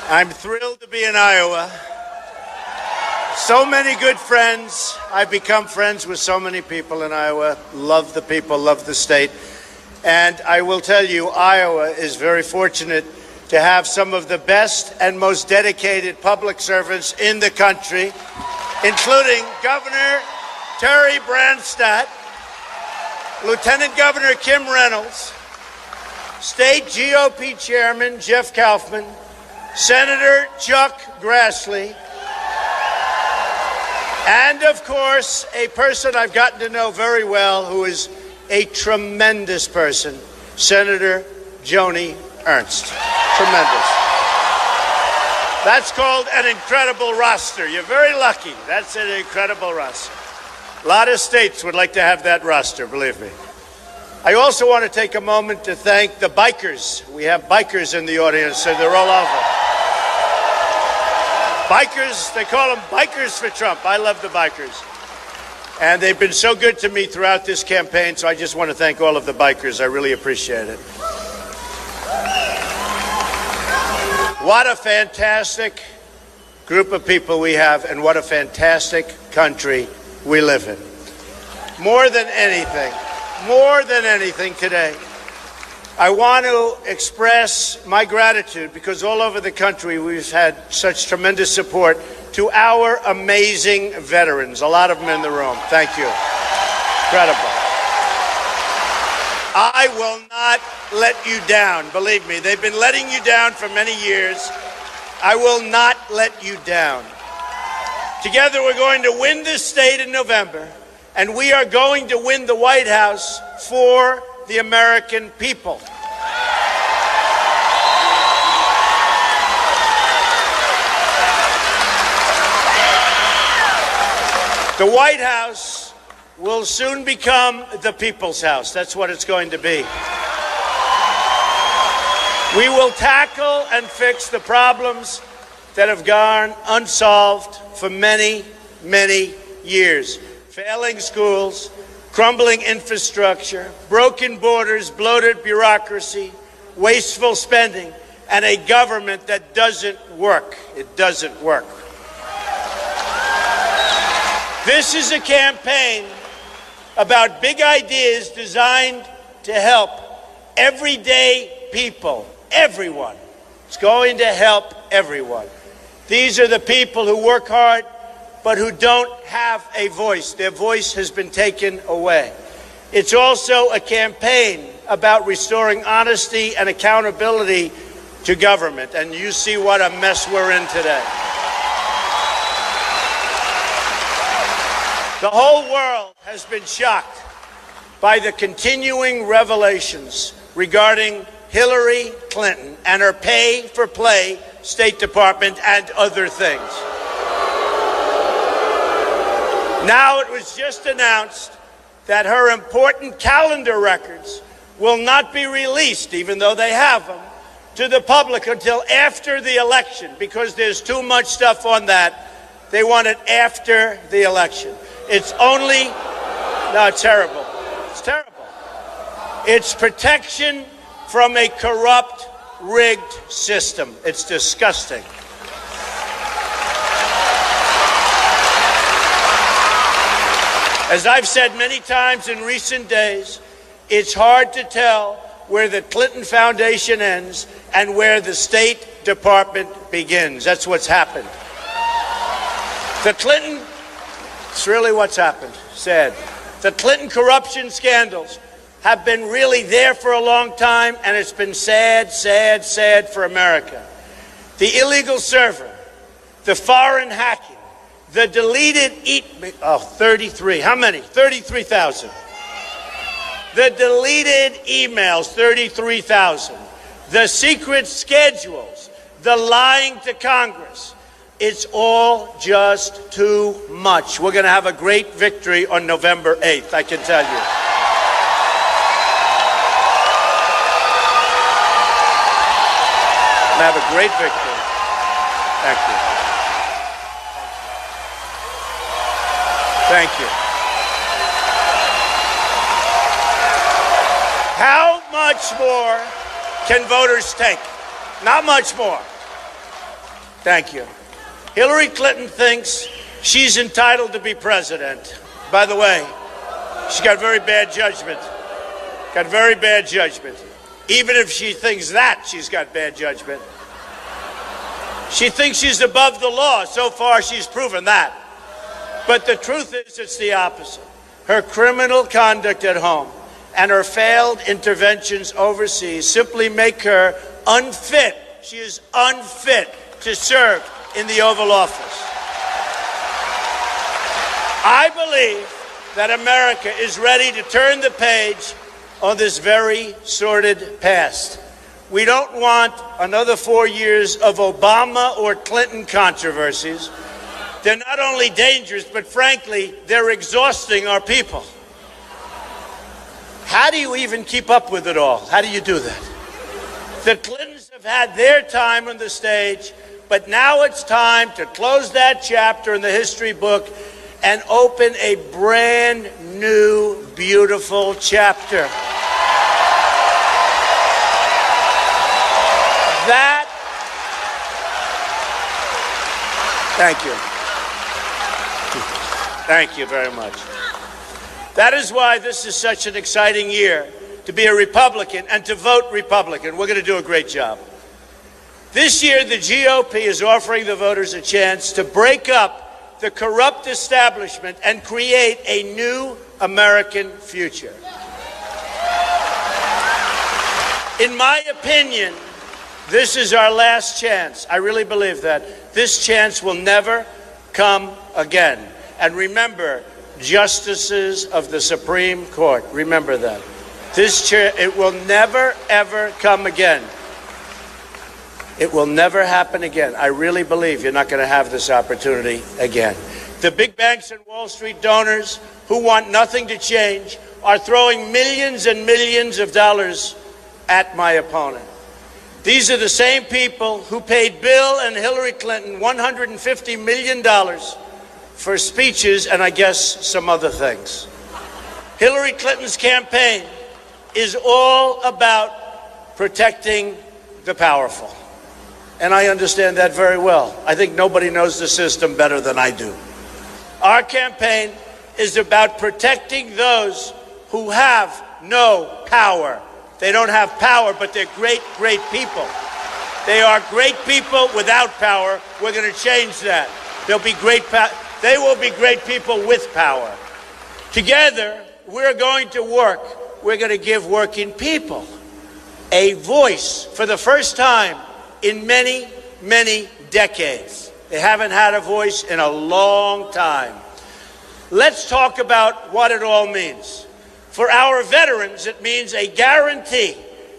I'm thrilled to be in Iowa. So many good friends. I've become friends with so many people in Iowa. Love the people, love the state. And I will tell you, Iowa is very fortunate to have some of the best and most dedicated public servants in the country, including Governor Terry Branstad, Lieutenant Governor Kim Reynolds, State GOP Chairman Jeff Kaufman, Senator Chuck Grassley, and, of course, a person I've gotten to know very well who is a tremendous person, Senator Joni Ernst. Tremendous. That's called an incredible roster. You're very lucky. That's an incredible roster. A lot of states would like to have that roster, believe me. I also want to take a moment to thank the bikers. We have bikers in the audience, and they're all over. Bikers, they call them bikers for Trump. I love the bikers. And they've been so good to me throughout this campaign, so I just want to thank all of the bikers. I really appreciate it. What a fantastic group of people we have, and what a fantastic country we live in. More than anything today, I want to express my gratitude, because all over the country we've had such tremendous support, to our amazing veterans. A lot of them in the room. Thank you. Incredible. I will not let you down. Believe me, they've been letting you down for many years. I will not let you down. Together we're going to win this state in November, and we are going to win the White House for the American people. The White House will soon become the people's house. That's what it's going to be. We will tackle and fix the problems that have gone unsolved for many, many years. Failing schools, crumbling infrastructure, broken borders, bloated bureaucracy, wasteful spending, and a government that doesn't work. It doesn't work. This is a campaign about big ideas designed to help everyday people, everyone. It's going to help everyone. These are the people who work hard, but who don't have a voice. Their voice has been taken away. It's also a campaign about restoring honesty and accountability to government. And you see what a mess we're in today. The whole world has been shocked by the continuing revelations regarding Hillary Clinton and her pay-for-play State Department and other things. Now it was just announced that her important calendar records will not be released, even though they have them, to the public until after the election, because there's too much stuff on that. They want it after the election. It's only, no, it's terrible. It's terrible. It's protection from a corrupt, rigged system. It's disgusting. As I've said many times in recent days, it's hard to tell where the Clinton Foundation ends and where the State Department begins. That's what's happened. It's really what's happened. Sad. The Clinton corruption scandals have been really there for a long time, and it's been sad, sad, sad for America. The illegal server, the foreign hacking, the deleted 33. How many? 33,000. The deleted emails, 33,000. The secret schedules, the lying to Congress. It's all just too much. We're going to have a great victory on November 8th, I can tell you. We're going to have a great victory. Thank you. Thank you. How much more can voters take? Not much more. Thank you. Hillary Clinton thinks she's entitled to be president. By the way, she's got very bad judgment. Got very bad judgment. Even if she thinks that, she's got bad judgment. She thinks she's above the law. So far, she's proven that. But the truth is, it's the opposite. Her criminal conduct at home and her failed interventions overseas simply make her unfit. She is unfit to serve in the Oval Office. I believe that America is ready to turn the page on this very sordid past. We don't want another 4 years of Obama or Clinton controversies. They're not only dangerous, but frankly, they're exhausting our people. How do you even keep up with it all? How do you do that? The Clintons have had their time on the stage, but now it's time to close that chapter in the history book and open a brand new, beautiful chapter. Thank you. Thank you very much. That is why this is such an exciting year to be a Republican and to vote Republican. We're going to do a great job. This year, the GOP is offering the voters a chance to break up the corrupt establishment and create a new American future. In my opinion, this is our last chance. I really believe that. This chance will never come again. And remember, justices of the Supreme Court, remember that. It will never, ever come again. It will never happen again. I really believe you're not going to have this opportunity again. The big banks and Wall Street donors who want nothing to change are throwing millions and millions of dollars at my opponent. These are the same people who paid Bill and Hillary Clinton $150 million for speeches and I guess some other things. Hillary Clinton's campaign is all about protecting the powerful. And I understand that very well. I think nobody knows the system better than I do. Our campaign is about protecting those who have no power. They don't have power, but they're great, great people. They are great people without power. We're going to change that. They will be great people with power. Together, we're going to work. We're going to give working people a voice for the first time in many, many decades. They haven't had a voice in a long time. Let's talk about what it all means. For our veterans, it means a guarantee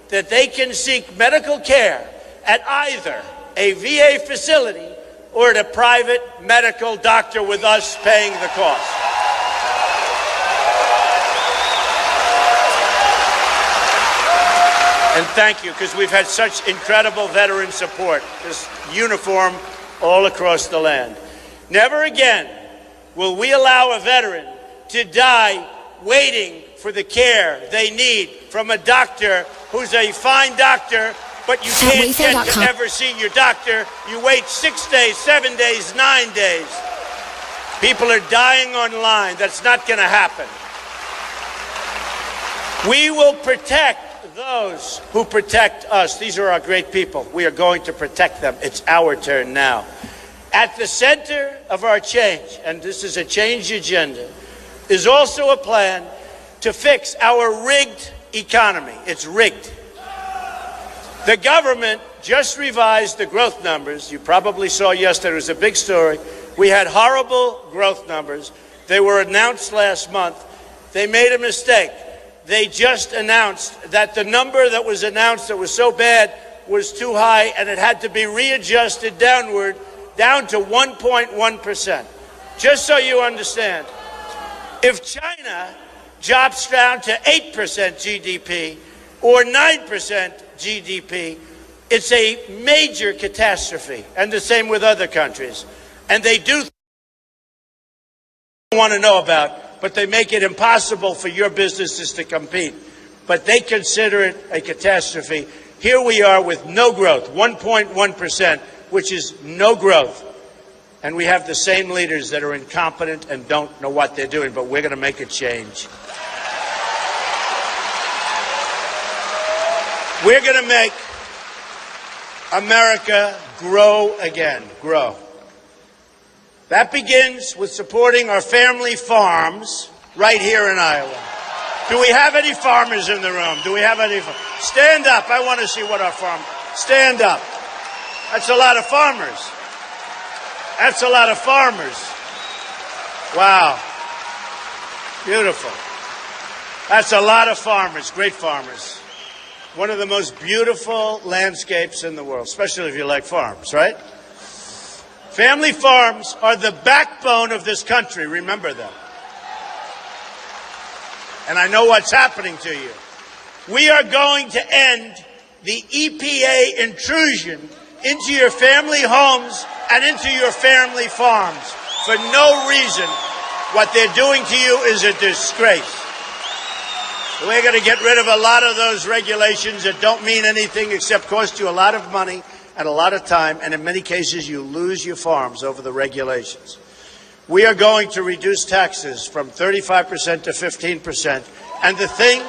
that they can seek medical care at either a VA facility or at a private medical doctor with us paying the cost. And thank you, because we've had such incredible veteran support, this uniform all across the land. Never again will we allow a veteran to die waiting for the care they need from a doctor who's a fine doctor, but you can't get to ever see your doctor. You wait 6 days, 7 days, 9 days. People are dying online. That's not going to happen. We will protect those who protect us. These are our great people. We are going to protect them. It's our turn now. At the center of our change, and this is a change agenda, is also a plan to fix our rigged economy. It's rigged. The government just revised the growth numbers. You probably saw yesterday. It was a big story. We had horrible growth numbers. They were announced last month. They made a mistake. They just announced that the number that was announced that was so bad was too high, and it had to be readjusted downward, down to 1.1%. Just so you understand, if China drops down to 8% GDP or 9% GDP, it's a major catastrophe, and the same with other countries. And they do want to know about, but they make it impossible for your businesses to compete. But they consider it a catastrophe. Here we are with no growth, 1.1%, which is no growth. And we have the same leaders that are incompetent and don't know what they're doing, but we're going to make a change. We're going to make America grow again, grow. That begins with supporting our family farms right here in Iowa. Do we have any farmers in the room? Do we have any? Stand up. I want to see what our farmers. Stand up. That's a lot of farmers. That's a lot of farmers. Wow. Beautiful. That's a lot of farmers, great farmers. One of the most beautiful landscapes in the world, especially if you like farms, right? Family farms are the backbone of this country. Remember that. And I know what's happening to you. We are going to end the EPA intrusion into your family homes and into your family farms for no reason. What they're doing to you is a disgrace. We're going to get rid of a lot of those regulations that don't mean anything except cost you a lot of money and a lot of time, and in many cases you lose your farms over the regulations. We are going to reduce taxes from 35% to 15%. And the thing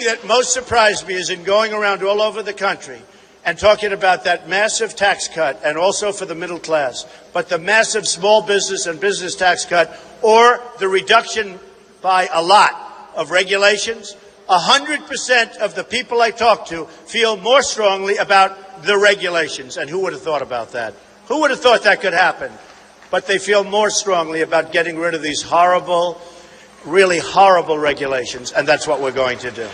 that most surprised me is in going around all over the country and talking about that massive tax cut, and also for the middle class, but the massive small business and business tax cut, or the reduction by a lot of regulations, 100% of the people I talk to feel more strongly about the regulations. And who would have thought about that? Who would have thought that could happen? But they feel more strongly about getting rid of these horrible, really horrible regulations, and that's what we're going to do.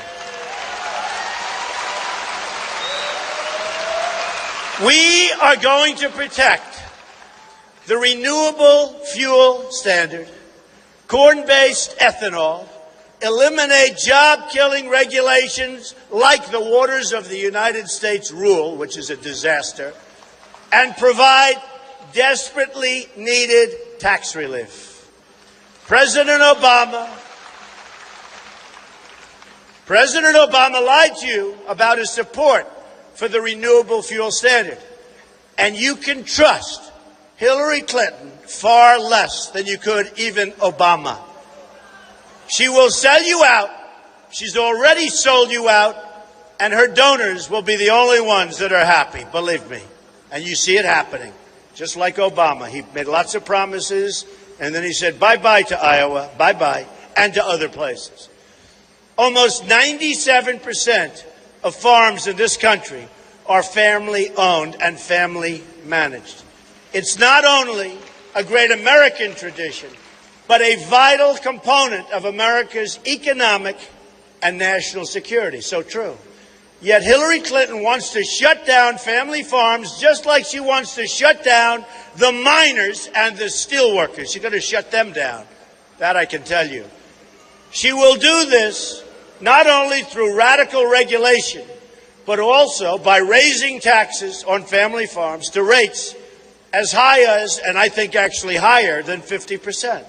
We are going to protect the renewable fuel standard, corn-based ethanol, eliminate job-killing regulations like the Waters of the United States rule, which is a disaster, and provide desperately needed tax relief. President Obama lied to you about his support for the renewable fuel standard, and you can trust Hillary Clinton far less than you could even Obama. She will sell you out. She's already sold you out, and her donors will be the only ones that are happy, believe me. And you see it happening, just like Obama. He made lots of promises, and then he said bye-bye to Iowa, bye-bye, and to other places. Almost 97% of farms in this country are family-owned and family-managed. It's not only a great American tradition, but a vital component of America's economic and national security. So true. Yet Hillary Clinton wants to shut down family farms just like she wants to shut down the miners and the steelworkers. She's going to shut them down. That I can tell you. She will do this not only through radical regulation, but also by raising taxes on family farms to rates as high as, and I think actually higher than 50%.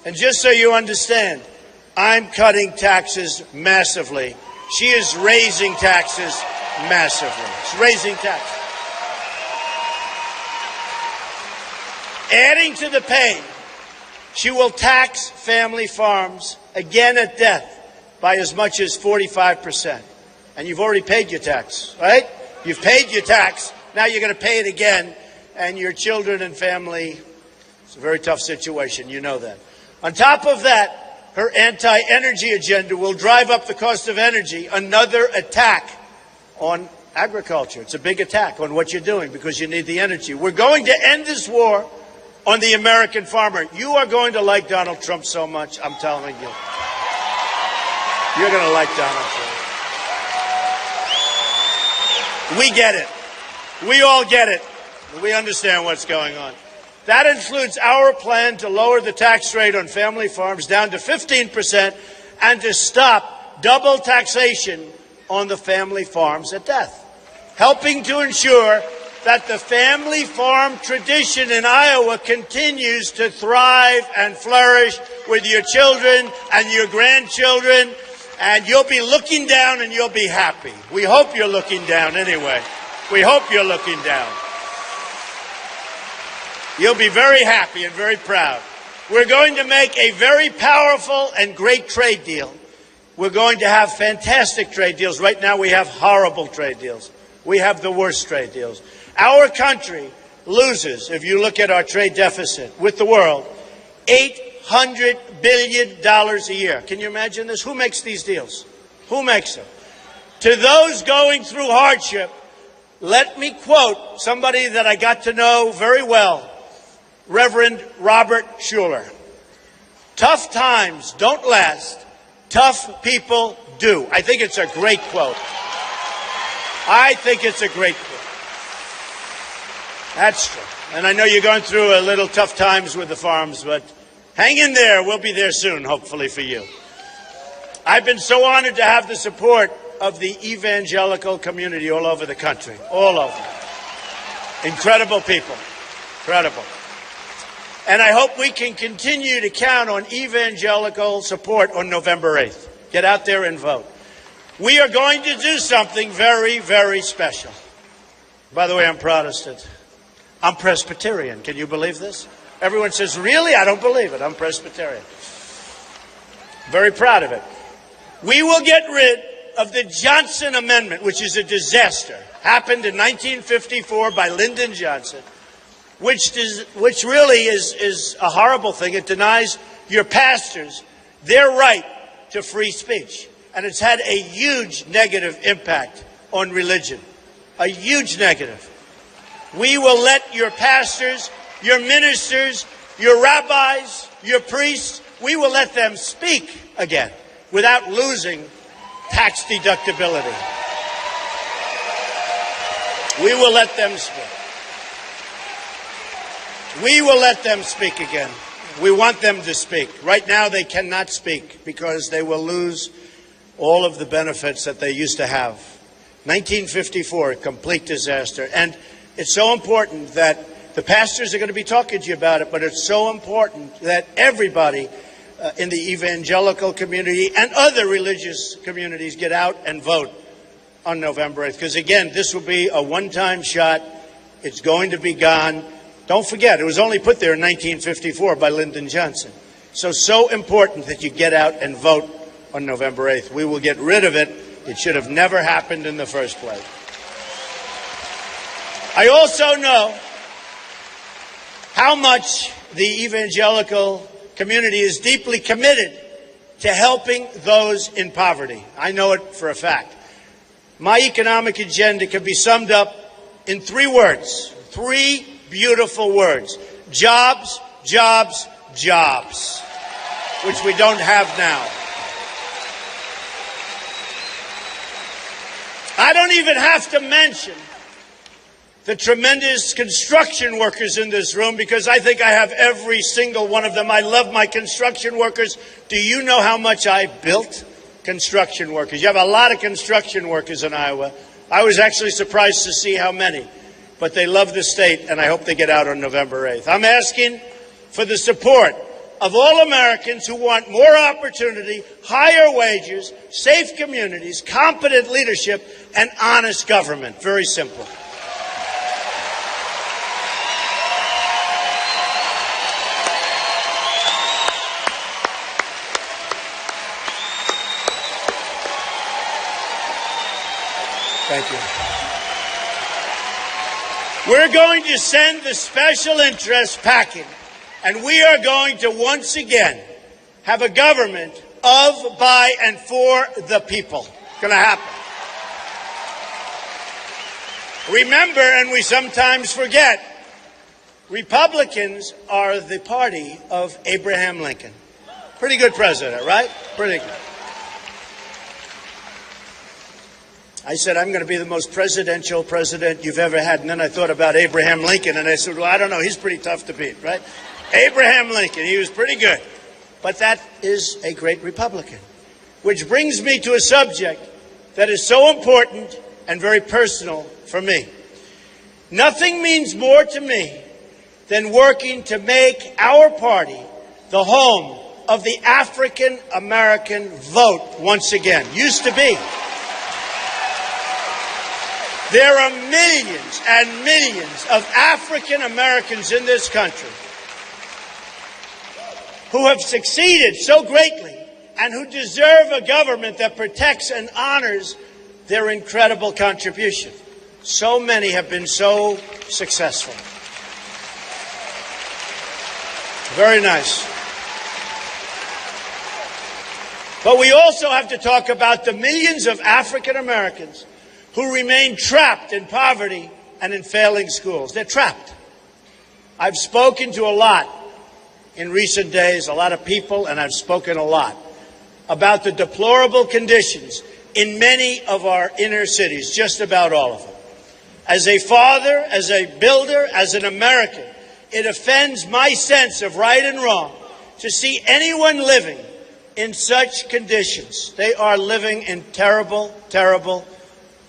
And just so you understand, I'm cutting taxes massively. She is raising taxes massively. She's raising taxes. Adding to the pain, she will tax family farms again at death by as much as 45%. And you've already paid your tax, right? You've paid your tax. Now you're going to pay it again. And your children and family, it's a very tough situation. You know that. On top of that, her anti-energy agenda will drive up the cost of energy, another attack on agriculture. It's a big attack on what you're doing because you need the energy. We're going to end this war on the American farmer. You are going to like Donald Trump so much, I'm telling you. You're going to like Donald Trump. We get it. We all get it. We understand what's going on. That includes our plan to lower the tax rate on family farms down to 15% and to stop double taxation on the family farms at death, helping to ensure that the family farm tradition in Iowa continues to thrive and flourish with your children and your grandchildren And you'll be looking down and you'll be happy. We hope you're looking down anyway. We hope you're looking down. You'll be very happy and very proud. We're going to make a very powerful and great trade deal. We're going to have fantastic trade deals. Right now we have horrible trade deals. We have the worst trade deals. Our country loses, if you look at our trade deficit with the world, $800 billion a year. Can you imagine this? Who makes these deals? Who makes them? To those going through hardship, let me quote somebody that I got to know very well, Reverend Robert Schuller. Tough times don't last. Tough people do. I think it's a great quote. I think it's a great quote. That's true. And I know you're going through a little tough times with the farms, but hang in there. We'll be there soon, hopefully, for you. I've been so honored to have the support of the evangelical community all over the country. All over. Incredible people. Incredible. And I hope we can continue to count on evangelical support on November 8th. Get out there and vote. We are going to do something very, very special. By the way, I'm Protestant. I'm Presbyterian. Can you believe this? Everyone says, really? I don't believe it. I'm Presbyterian. Very proud of it. We will get rid of the Johnson Amendment, which is a disaster. Happened in 1954 by Lyndon Johnson, which really is a horrible thing. It denies your pastors their right to free speech. And it's had a huge negative impact on religion. A huge negative. We will let your pastors, your ministers, your rabbis, your priests, we will let them speak again without losing tax deductibility. We will let them speak. We will let them speak again. We want them to speak. Right now they cannot speak because they will lose all of the benefits that they used to have. 1954, a complete disaster. And it's so important that the pastors are going to be talking to you about it, but it's so important that everybody in the evangelical community and other religious communities get out and vote on November 8th. Because, again, this will be a one-time shot. It's going to be gone. Don't forget, it was only put there in 1954 by Lyndon Johnson. So important that you get out and vote on November 8th. We will get rid of it. It should have never happened in the first place. I also know how much the evangelical community is deeply committed to helping those in poverty. I know it for a fact. My economic agenda can be summed up in 3 words, 3 beautiful words: jobs, jobs, jobs, which we don't have now. I don't even have to mention the tremendous construction workers in this room, because I think I have every single one of them. I love my construction workers. Do you know how much I built construction workers? You have a lot of construction workers in Iowa. I was actually surprised to see how many. But they love the state, and I hope they get out on November 8th. I'm asking for the support of all Americans who want more opportunity, higher wages, safe communities, competent leadership, and honest government. Very simple. Thank you. We're going to send the special interest packing, and we are going to once again have a government of, by, and for the people. It's going to happen. Remember, and we sometimes forget, Republicans are the party of Abraham Lincoln. Pretty good president, right? Pretty good. I said, I'm going to be the most presidential president you've ever had. And then I thought about Abraham Lincoln, and I said, well, I don't know. He's pretty tough to beat, right? Abraham Lincoln, he was pretty good. But that is a great Republican. Which brings me to a subject that is so important and very personal for me. Nothing means more to me than working to make our party the home of the African American vote once again. Used to be. There are millions and millions of African Americans in this country who have succeeded so greatly and who deserve a government that protects and honors their incredible contribution. So many have been so successful. Very nice. But we also have to talk about the millions of African Americans who remain trapped in poverty and in failing schools. They're trapped. I've spoken to a lot in recent days, a lot of people, and I've spoken a lot about the deplorable conditions in many of our inner cities, just about all of them. As a father, as a builder, as an American, it offends my sense of right and wrong to see anyone living in such conditions. They are living in terrible, terrible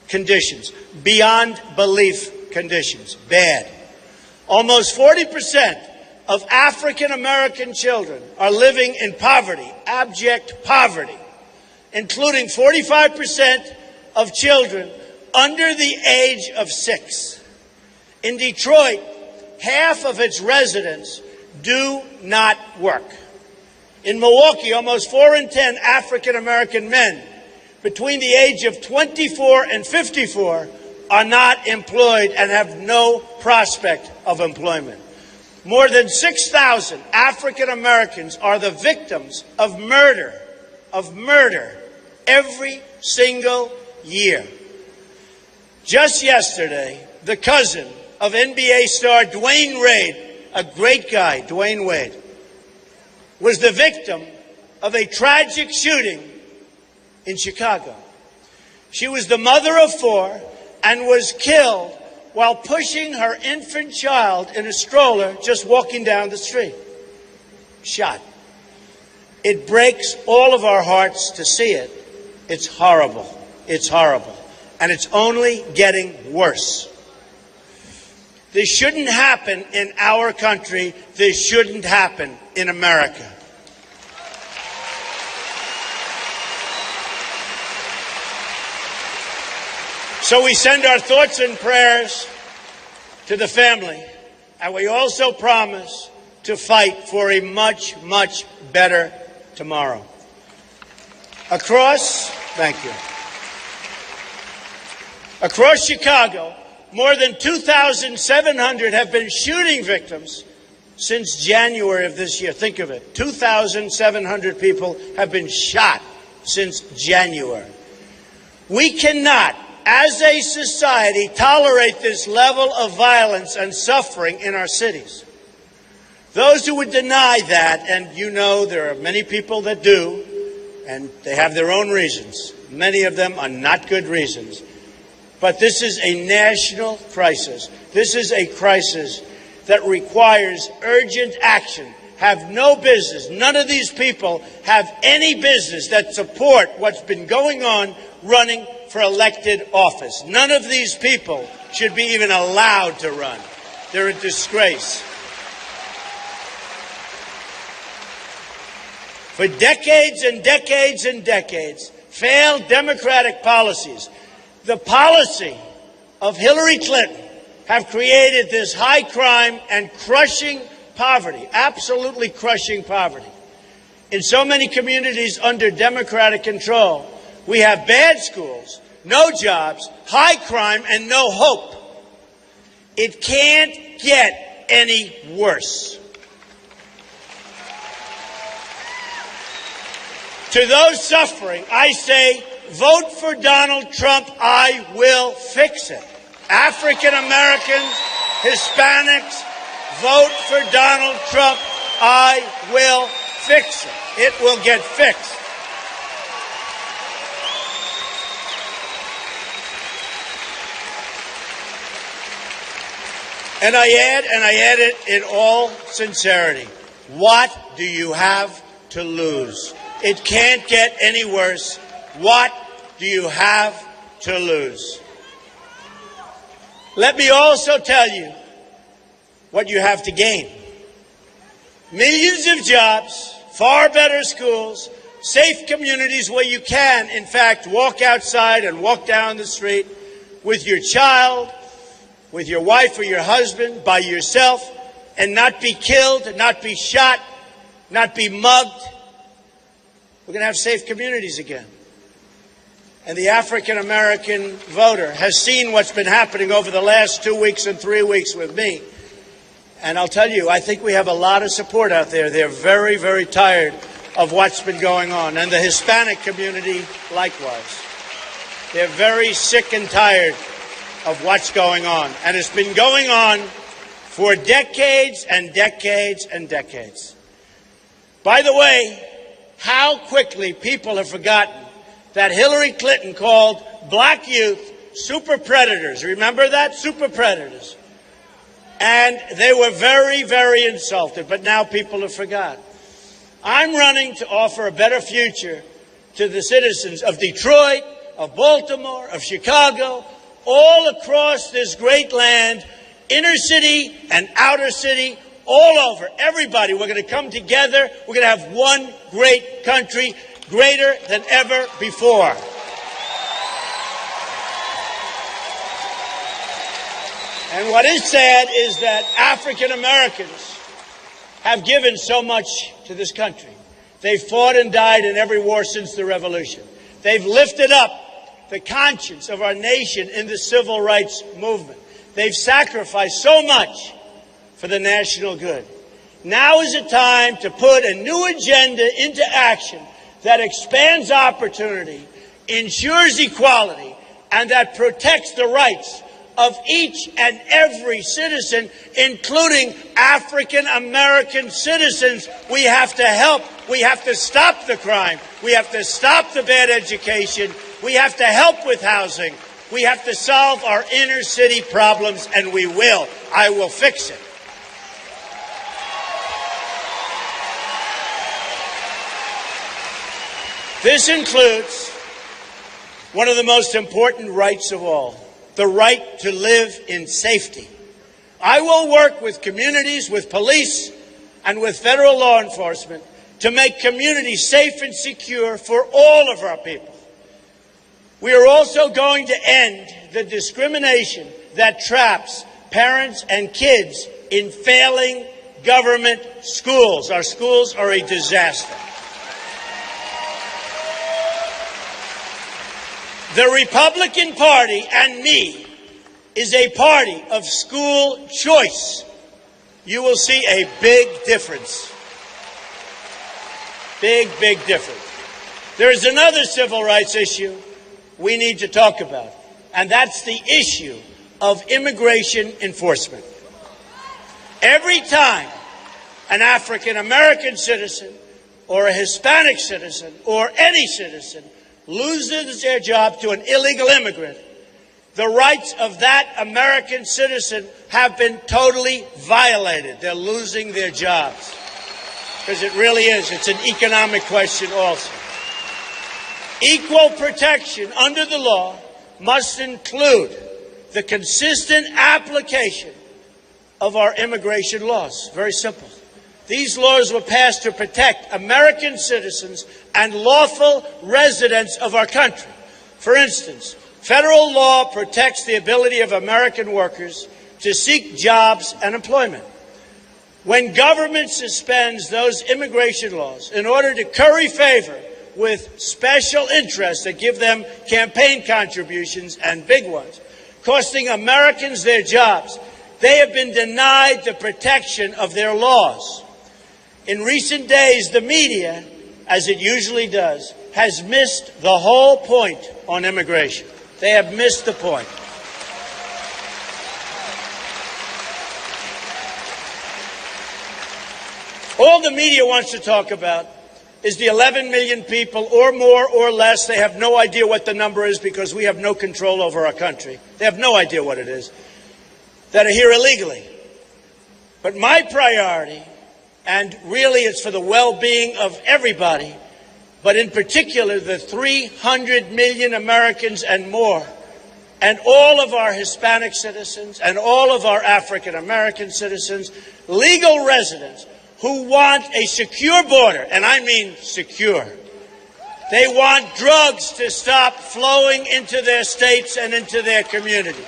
conditions, beyond belief conditions, bad. Almost 40% of African American children are living in poverty, abject poverty, including 45% of children under the age of 6. In Detroit, half of its residents do not work. In Milwaukee, almost 4 in 10 African American men between the age of 24 and 54 are not employed and have no prospect of employment. More than 6,000 African Americans are the victims of murder every single year. Just yesterday, the cousin of NBA star Dwayne Wade, a great guy, Dwayne Wade, was the victim of a tragic shooting in Chicago. She was the mother of 4 and was killed while pushing her infant child in a stroller just walking down the street. Shot. It breaks all of our hearts to see it. It's horrible. It's horrible. And it's only getting worse. This shouldn't happen in our country. This shouldn't happen in America. So we send our thoughts and prayers to the family, and we also promise to fight for a much, much better tomorrow. Across Chicago, more than 2,700 have been shooting victims since January of this year. Think of it. 2,700 people have been shot since January. We cannot, as a society, tolerate this level of violence and suffering in our cities. Those who would deny that, and you know there are many people that do, and they have their own reasons. Many of them are not good reasons. But this is a national crisis. This is a crisis that requires urgent action. Have no business. None of these people have any business that support what's been going on running for elected office. None of these people should be even allowed to run. They're a disgrace. For decades and decades and decades, failed Democratic policies, the policy of Hillary Clinton, have created this high crime and crushing poverty, absolutely crushing poverty. In so many communities under Democratic control, we have bad schools, no jobs, high crime, and no hope. It can't get any worse. To those suffering, I say, vote for Donald Trump. I will fix it. African Americans, Hispanics, vote for Donald Trump. I will fix it. It will get fixed. And I add it in all sincerity. What do you have to lose? It can't get any worse. What do you have to lose? Let me also tell you what you have to gain. Millions of jobs, far better schools, safe communities where you can, in fact, walk outside and walk down the street with your child, with your wife or your husband, by yourself, and not be killed, not be shot, not be mugged. We're going to have safe communities again. And the African-American voter has seen what's been happening over the last 2 weeks and 3 weeks with me. And I'll tell you, I think we have a lot of support out there. They're very, very tired of what's been going on. And the Hispanic community, likewise. They're very sick and tired of what's going on. And it's been going on for decades and decades and decades. By the way, how quickly people have forgotten that Hillary Clinton called black youth super predators. Remember that? Super predators. And they were very, very insulted, but now people have forgotten. I'm running to offer a better future to the citizens of Detroit, of Baltimore, of Chicago, all across this great land, inner city and outer city, all over. Everybody, we're going to come together. We're going to have one great country, greater than ever before. And what is sad is that African Americans have given so much to this country. They've fought and died in every war since the Revolution. They've lifted up the conscience of our nation in the civil rights movement. They've sacrificed so much for the national good. Now is the time to put a new agenda into action that expands opportunity, ensures equality, and that protects the rights of each and every citizen, including African American citizens. We have to help. We have to stop the crime. We have to stop the bad education. We have to help with housing. We have to solve our inner city problems, and we will. I will fix it. This includes one of the most important rights of all, the right to live in safety. I will work with communities, with police, and with federal law enforcement to make communities safe and secure for all of our people. We are also going to end the discrimination that traps parents and kids in failing government schools. Our schools are a disaster. The Republican Party and me is a party of school choice. You will see a big difference. Big, big difference. There is another civil rights issue we need to talk about, and that's the issue of immigration enforcement. Every time an African American citizen or a Hispanic citizen or any citizen loses their job to an illegal immigrant, the rights of that American citizen have been totally violated. They're losing their jobs. Because it really is. It's an economic question also. Equal protection under the law must include the consistent application of our immigration laws. Very simple. These laws were passed to protect American citizens and lawful residents of our country. For instance, federal law protects the ability of American workers to seek jobs and employment. When government suspends those immigration laws in order to curry favor with special interests that give them campaign contributions and big ones, costing Americans their jobs, they have been denied the protection of their laws. In recent days, the media, as it usually does, has missed the whole point on immigration. They have missed the point. All the media wants to talk about is the 11 million people, or more or less, they have no idea what the number is because we have no control over our country. They have no idea what it is, that are here illegally. But my priority, and really it's for the well-being of everybody, but in particular the 300 million Americans and more, and all of our Hispanic citizens and all of our African American citizens, legal residents, who want a secure border, and I mean secure. They want drugs to stop flowing into their states and into their communities.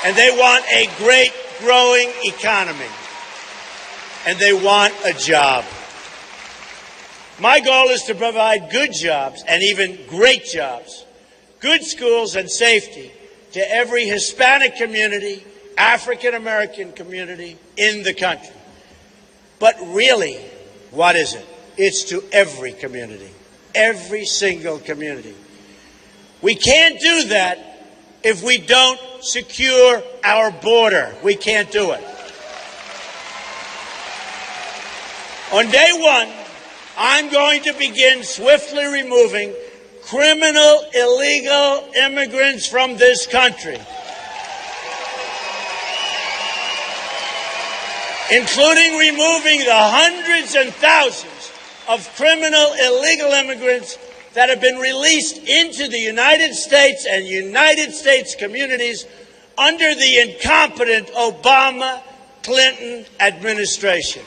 And they want a great growing economy. And they want a job. My goal is to provide good jobs and even great jobs, good schools and safety to every Hispanic community, African American community in the country. But really, what is it? It's to every community, every single community. We can't do that if we don't secure our border. We can't do it. On day one, I'm going to begin swiftly removing criminal, illegal immigrants from this country, including removing the hundreds and thousands of criminal, illegal immigrants that have been released into the United States and United States communities under the incompetent Obama-Clinton administration.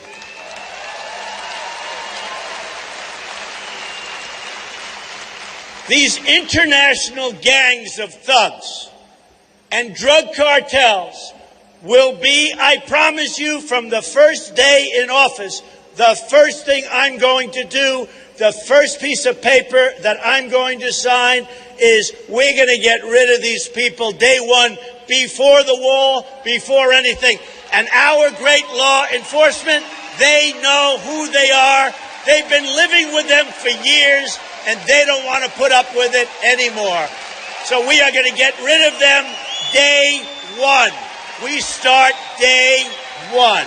These international gangs of thugs and drug cartels will be, I promise you, from the first day in office, the first thing I'm going to do, the first piece of paper that I'm going to sign is we're going to get rid of these people day one, before the wall, before anything. And our great law enforcement, they know who they are. They've been living with them for years, and they don't want to put up with it anymore. So we are going to get rid of them day one. We start day one.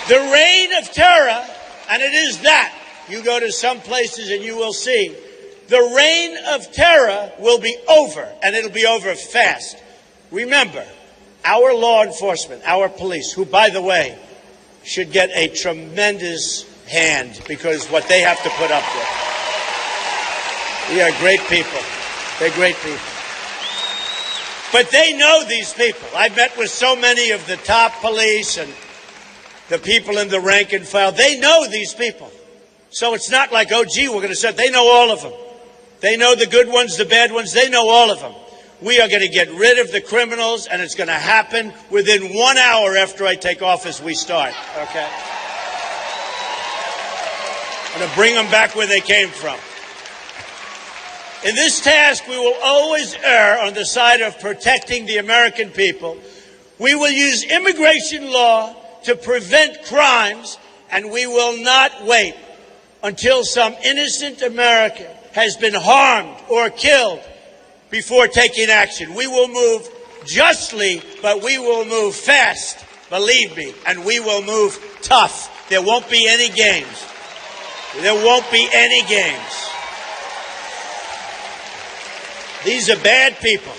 The reign of terror, and it is that. You go to some places and you will see. The reign of terror will be over, and it'll be over fast. Remember, our law enforcement, our police, who, by the way, should get a tremendous hand because what they have to put up with. We are great people. They're great people. But they know these people. I've met with so many of the top police and the people in the rank and file. They know these people. So it's not like, oh, gee, we're going to say, they know all of them. They know the good ones, the bad ones. They know all of them. We are going to get rid of the criminals, and it's going to happen within 1 hour after I take office. We start, okay? I'm going to bring them back where they came from. In this task, we will always err on the side of protecting the American people. We will use immigration law to prevent crimes, and we will not wait until some innocent American has been harmed or killed before taking action. We will move justly, but we will move fast, believe me, and we will move tough. There won't be any games. There won't be any games. These are bad people.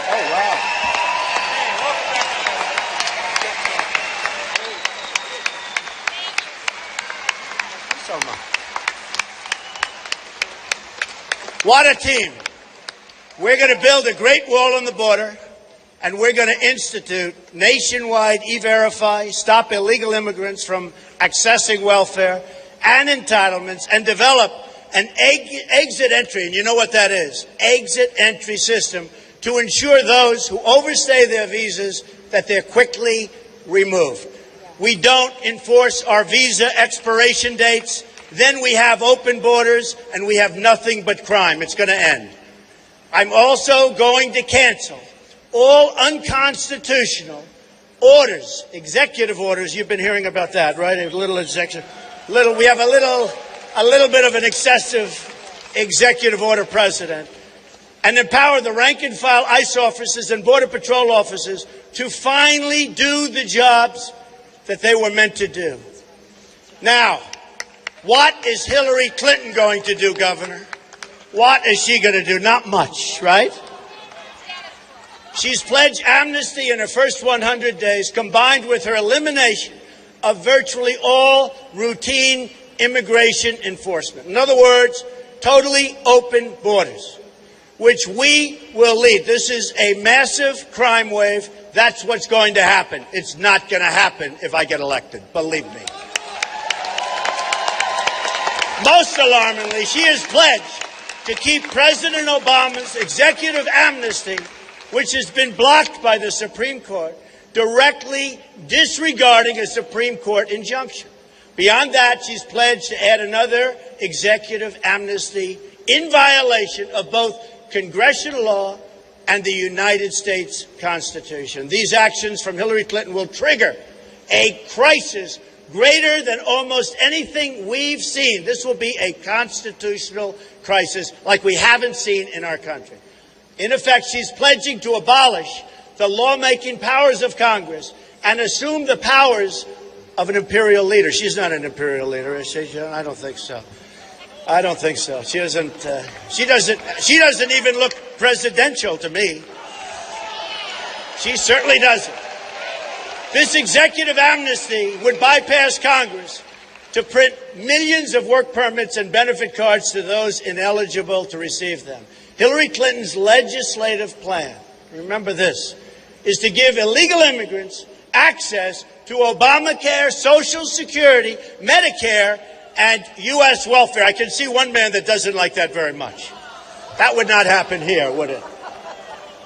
Oh, wow. So much. What a team. We're going to build a great wall on the border, and we're going to institute nationwide E-Verify, stop illegal immigrants from accessing welfare and entitlements, and develop an exit entry, and you know what that is, exit entry system to ensure those who overstay their visas that they're quickly removed. We don't enforce our visa expiration dates, then we have open borders and we have nothing but crime. It's going to end. I'm also going to cancel all unconstitutional orders, executive orders. You've been hearing about that, right? We have a little bit of an excessive executive order precedent, and empower the rank and file ICE officers and Border Patrol officers to finally do the jobs that they were meant to do. Now, what is Hillary Clinton going to do, Governor? What is she going to do? Not much, right? She's pledged amnesty in her first 100 days, combined with her elimination of virtually all routine immigration enforcement. In other words, totally open borders, which we will lead. This is a massive crime wave. That's what's going to happen. It's not going to happen if I get elected, believe me. Most alarmingly, she has pledged to keep President Obama's executive amnesty, which has been blocked by the Supreme Court, directly disregarding a Supreme Court injunction. Beyond that, she's pledged to add another executive amnesty in violation of both congressional law and the United States Constitution. These actions from Hillary Clinton will trigger a crisis greater than almost anything we've seen. This will be a constitutional crisis like we haven't seen in our country. In effect, she's pledging to abolish the lawmaking powers of Congress and assume the powers of an imperial leader. She's not an imperial leader, is she? I don't think so. I don't think so. She doesn't even look presidential to me. She certainly doesn't. This executive amnesty would bypass Congress to print millions of work permits and benefit cards to those ineligible to receive them. Hillary Clinton's legislative plan, remember this, is to give illegal immigrants access to Obamacare, Social Security, Medicare, and U.S. welfare. I can see one man that doesn't like that very much. That would not happen here, would it?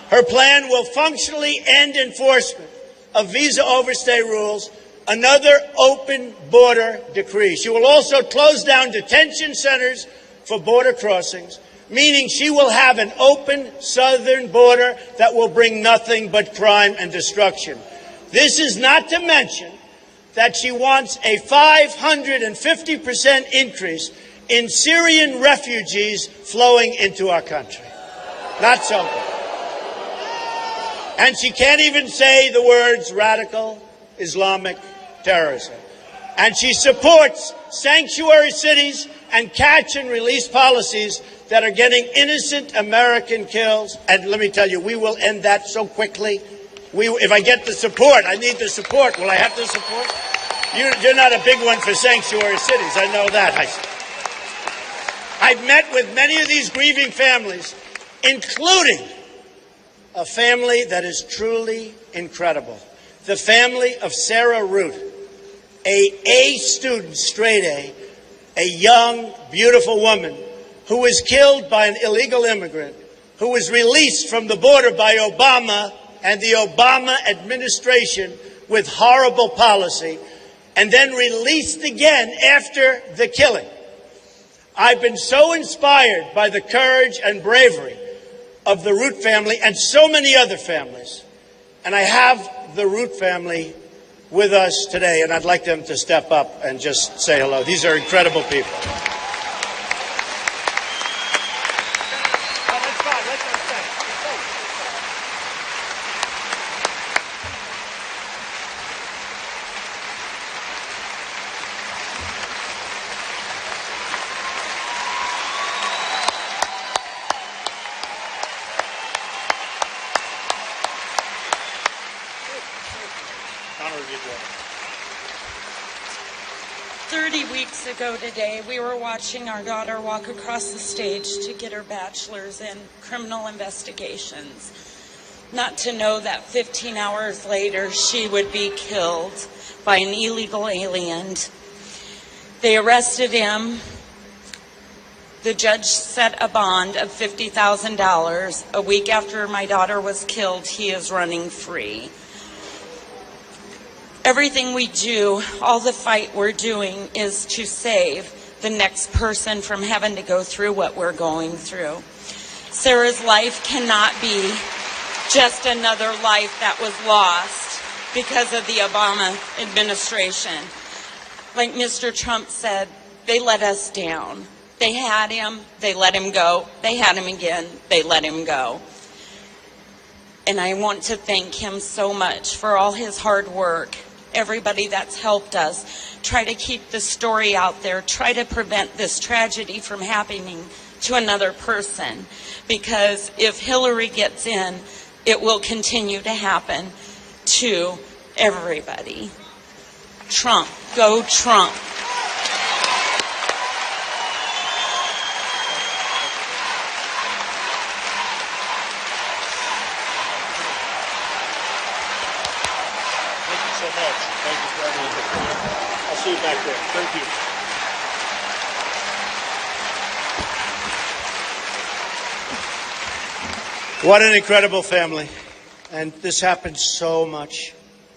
Her plan will functionally end enforcement of visa overstay rules, another open border decree. She will also close down detention centers for border crossings, meaning she will have an open southern border that will bring nothing but crime and destruction. This is not to mention that she wants a 550% increase in Syrian refugees flowing into our country. Not so good. And she can't even say the words radical Islamic terrorism. And she supports sanctuary cities and catch and release policies that are getting innocent American kills. And let me tell you, we will end that so quickly. If I get the support, I need the support. Will I have the support? You're not a big one for sanctuary cities. I know that. I've met with many of these grieving families, including a family that is truly incredible. The family of Sarah Root, a student, straight a young, beautiful woman who was killed by an illegal immigrant, who was released from the border by Obama and the Obama administration with horrible policy, and then released again after the killing. I've been so inspired by the courage and bravery of the Root family and so many other families. And I have the Root family with us today, and I'd like them to step up and just say hello. These are incredible people. Ago today, we were watching our daughter walk across the stage to get her bachelor's in criminal investigations, not to know that 15 hours later she would be killed by an illegal alien. They arrested him. The judge set a bond of $50,000. A week after my daughter was killed, he is running free. Everything we do, all the fight we're doing is to save the next person from having to go through what we're going through. Sarah's life cannot be just another life that was lost because of the Obama administration. Like Mr. Trump said, they let us down. They had him, they let him go. They had him again, they let him go. And I want to thank him so much for all his hard work. Everybody that's helped us try to keep the story out there, try to prevent this tragedy from happening to another person. Because if Hillary gets in, it will continue to happen to everybody. Trump, go Trump. much. Thank you for having me. I'll see you back there. Thank you. What an incredible family. And this happens so much.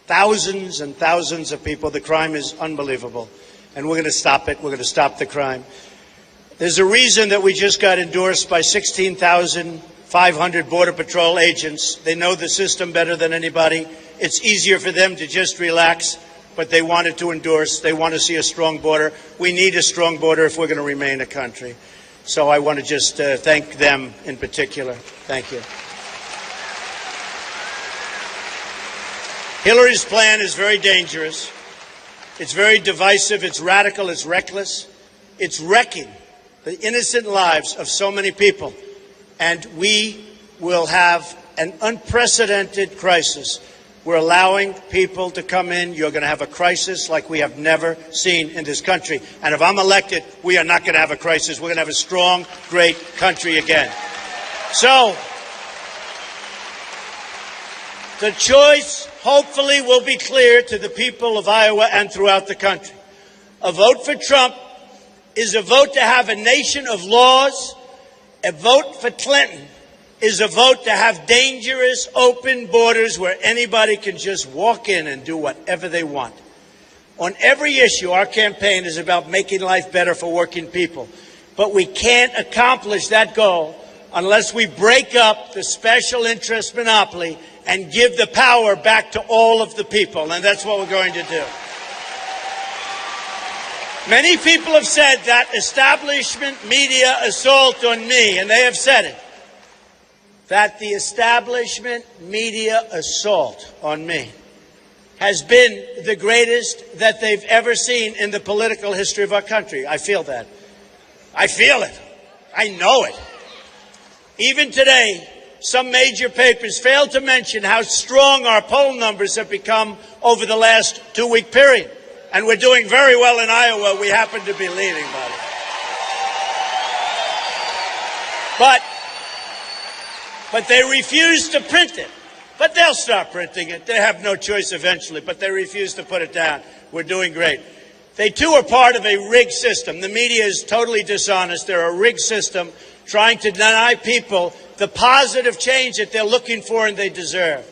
Thousands and thousands of people. The crime is unbelievable. And we're going to stop it. We're going to stop the crime. There's a reason that we just got endorsed by 16,500 Border Patrol agents. They know the system better than anybody. It's easier for them to just relax, but they wanted to endorse. They want to see a strong border. We need a strong border if we're going to remain a country. So I want to just thank them in particular. Thank you. Hillary's plan is very dangerous. It's very divisive. It's radical. It's reckless. It's wrecking the innocent lives of so many people. And we will have an unprecedented crisis. We're allowing people to come in. You're going to have a crisis like we have never seen in this country. And if I'm elected, we are not going to have a crisis. We're going to have a strong, great country again. So the choice, hopefully, will be clear to the people of Iowa and throughout the country. A vote for Trump is a vote to have a nation of laws. A vote for Clinton is a vote to have dangerous, open borders where anybody can just walk in and do whatever they want. On every issue, our campaign is about making life better for working people. But we can't accomplish that goal unless we break up the special interest monopoly and give the power back to all of the people. And that's what we're going to do. Many people have said that establishment media assault on me, and they have said it, that the establishment media assault on me has been the greatest that they've ever seen in the political history of our country. I feel that. I feel it. I know it. Even today, some major papers fail to mention how strong our poll numbers have become over the last 2-week period. And we're doing very well in Iowa. We happen to be leading, buddy. But they refuse to print it. But they'll start printing it. They have no choice eventually, but they refuse to put it down. We're doing great. They, too, are part of a rigged system. The media is totally dishonest. They're a rigged system trying to deny people the positive change that they're looking for and they deserve.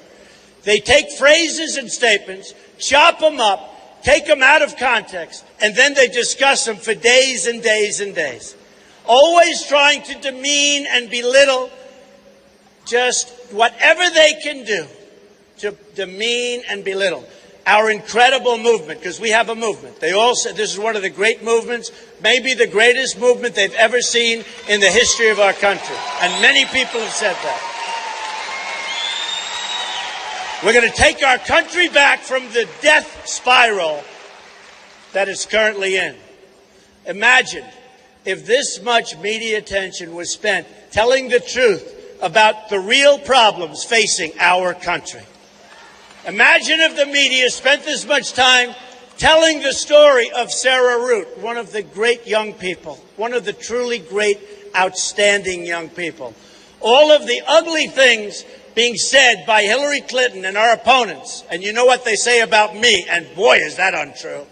They take phrases and statements, chop them up, take them out of context, and then they discuss them for days and days and days. Always trying to demean and belittle just whatever they can do to demean and belittle our incredible movement, because we have a movement. They all said this is one of the great movements, maybe the greatest movement they've ever seen in the history of our country. And many people have said that. We're going to take our country back from the death spiral that it's currently in. Imagine if this much media attention was spent telling the truth about the real problems facing our country. Imagine if the media spent this much time telling the story of Sarah Root, one of the great young people, one of the truly great, outstanding young people. All of the ugly things being said by Hillary Clinton and our opponents. And you know what they say about me, and boy, is that untrue.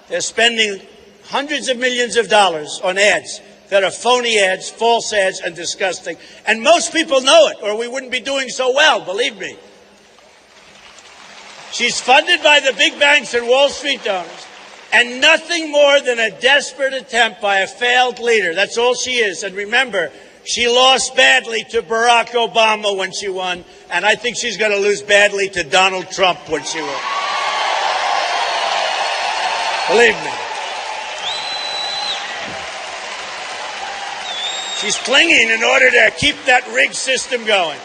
They're spending hundreds of millions of dollars on ads that are phony ads, false ads, and disgusting. And most people know it, or we wouldn't be doing so well, believe me. She's funded by the big banks and Wall Street donors, and nothing more than a desperate attempt by a failed leader. That's all she is. And remember, she lost badly to Barack Obama when she won, and I think she's going to lose badly to Donald Trump when she wins. Believe me. She's clinging in order to keep that rigged system going.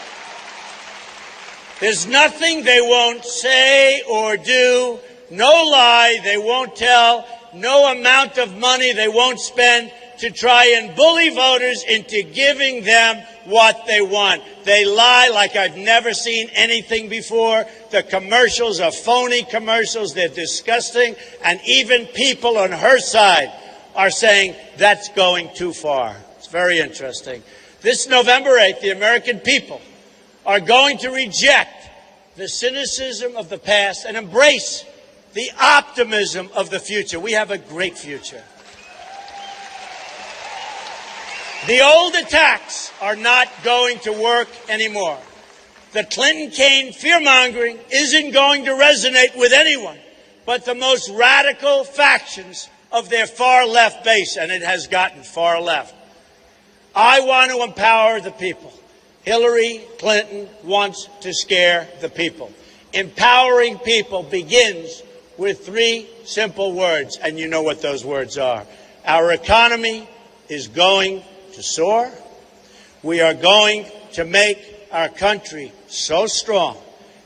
There's nothing they won't say or do, no lie they won't tell, no amount of money they won't spend to try and bully voters into giving them what they want. They lie like I've never seen anything before. The commercials are phony commercials. They're disgusting. And even people on her side are saying that's going too far. It's very interesting. This November 8th, the American people are going to reject the cynicism of the past and embrace the optimism of the future. We have a great future. The old attacks are not going to work anymore. The Clinton-Kaine fear-mongering isn't going to resonate with anyone but the most radical factions of their far-left base, and it has gotten far left. I want to empower the people. Hillary Clinton wants to scare the people. Empowering people begins with three simple words, and you know what those words are. Our economy is going to soar. We are going to make our country so strong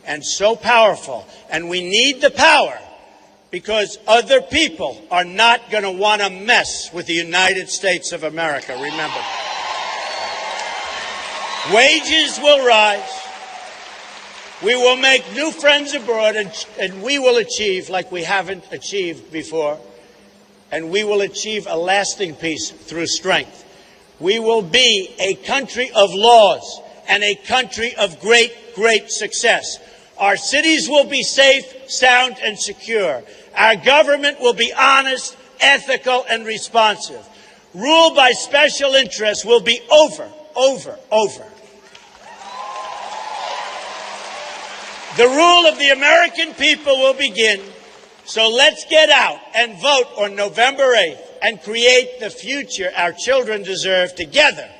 and so powerful, and we need the power because other people are not going to want to mess with the United States of America. Remember, wages will rise. We will make new friends abroad, and we will achieve like we haven't achieved before, and we will achieve a lasting peace through strength. We will be a country of laws and a country of great, great success. Our cities will be safe, sound, and secure. Our government will be honest, ethical, and responsive. Rule by special interests will be over. The rule of the American people will begin. So let's get out and vote on November 8th and create the future our children deserve. Together,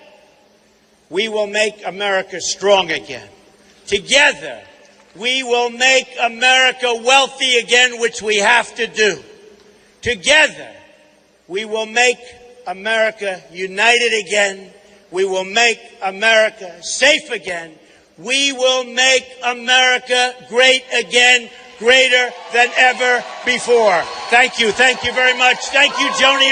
we will make America strong again. Together, we will make America wealthy again, which we have to do. Together, we will make America united again. We will make America safe again. We will make America great again, greater than ever before. Thank you. Thank you very much. Thank you, Joni.